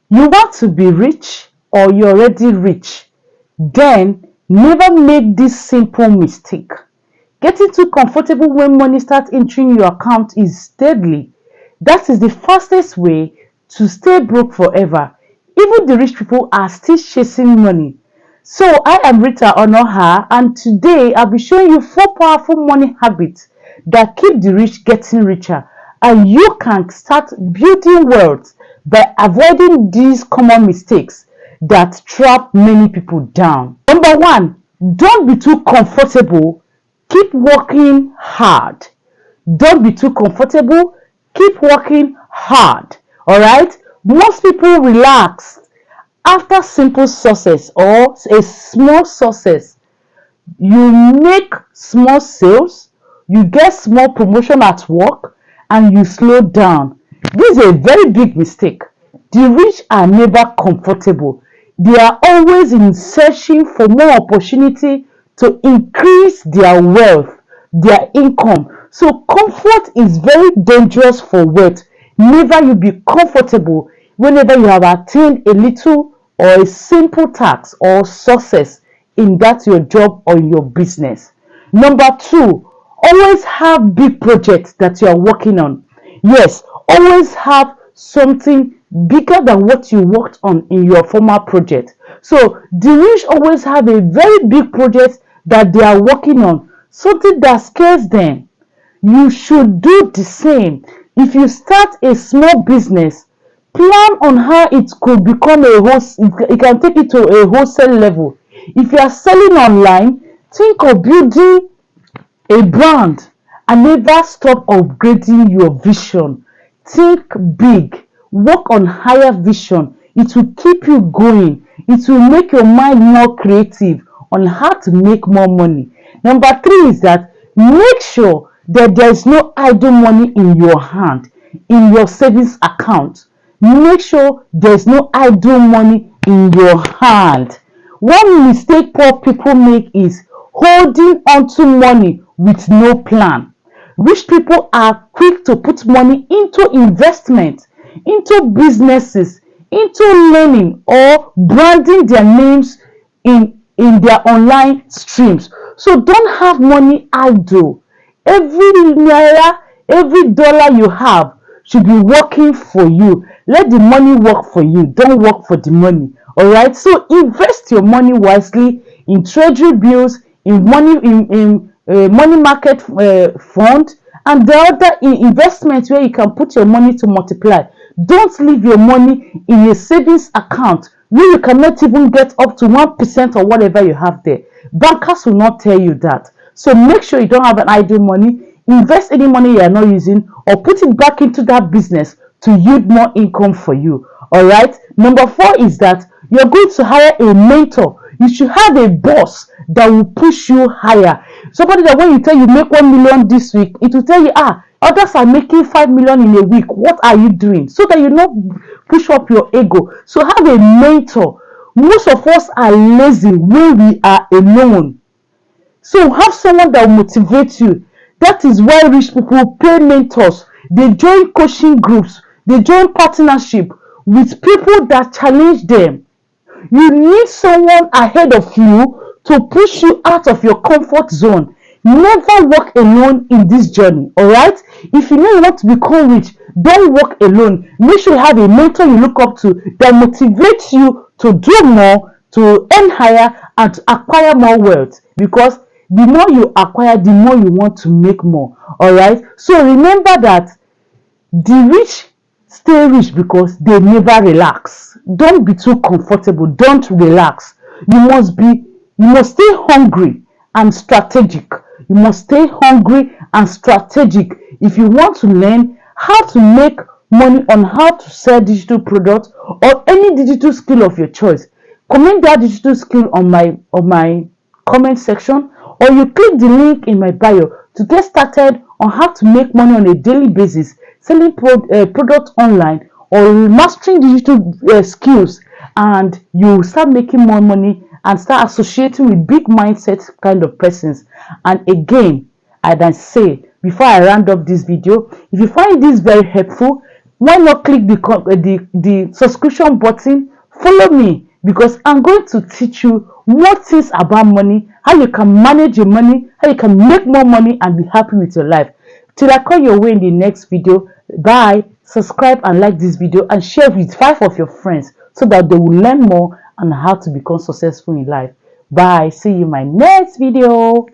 You want to be rich or you're already rich? Then never make this simple mistake. Getting too comfortable when money starts entering your account is deadly. That is the fastest way to stay broke forever. Even the rich people are still chasing money. So I am Rita Onoha, and today I'll be showing you 4 powerful money habits that keep the rich getting richer, and you can start building wealth by avoiding these common mistakes that trap many people down. Number one, don't be too comfortable. Keep working hard. Don't be too comfortable. Keep working hard. All right. Most people relax after simple success or a small success. You make small sales, you get small promotion at work, and you slow down. This is a very big mistake. The rich are never comfortable. They are always in searching for more opportunity to increase their wealth, their income. So comfort is very dangerous for wealth. Never you be comfortable whenever you have attained a little or a simple task or success in that your job or your business. Number two, always have big projects that you are working on. Yes, always have something bigger than what you worked on in your former project. So the rich always have a very big project that they are working on, something that scares them. You should do the same. If you start a small business, plan on how it could become a wholesale, it can take it to a wholesale level. If you are selling online, think of building a brand and never stop upgrading your vision. Think big, work on higher vision. It will keep you going. It will make your mind more creative on how to make more money. Number three is that make sure that there is no idle money in your hand, in your savings account. Make sure there's no idle money in your hand. One mistake poor people make is holding onto money with no plan. Rich people are quick to put money into investment, into businesses, into learning or branding their names in their online streams. So don't have money idle. Every naira, every dollar you have should be working for you. Let the money work for you. Don't work for the money. All right. So invest your money wisely in treasury bills, in money market fund, and the other investments where you can put your money to multiply. Don't leave your money in a savings account where you cannot even get up to 1% or whatever you have there. Bankers will not tell you that. So make sure you don't have an idle money. Invest any money you are not using or put it back into that business to yield more income for you. All right. Number four is that you're going to hire a mentor. You should have a boss that will push you higher. Somebody that when you tell you make 1 million this week, it will tell you, others are making 5 million in a week. What are you doing? So that you not push up your ego. So have a mentor. Most of us are lazy when we are alone. So have someone that will motivate you. That is why rich people pay mentors. They join coaching groups. They join partnership with people that challenge them. You need someone ahead of you to push you out of your comfort zone. Never walk alone in this journey, all right? If you know you want to become rich, don't walk alone. Make sure you have a mentor you look up to that motivates you to do more, to earn higher, and to acquire more wealth. Because the more you acquire, the more you want to make more, all right? So remember that the rich stay rich because they never relax. Don't be too comfortable. Don't relax. You must stay hungry and strategic. You must stay hungry and strategic if you want to learn how to make money on how to sell digital products or any digital skill of your choice. Comment that digital skill on my comment section, or you click the link in my bio to get started on how to make money on a daily basis, selling products online or mastering digital skills, and you start making more money and start associating with big mindset kind of persons. And again, as I say before I round up this video, if you find this very helpful, Why not click the subscription button? Follow me, because I'm going to teach you more things about money, how you can manage your money, how you can make more money and be happy with your life. Till I come your way in the next video, bye. Subscribe and like this video and share with 5 of your friends so that they will learn more on how to become successful in life. Bye. See you in my next video.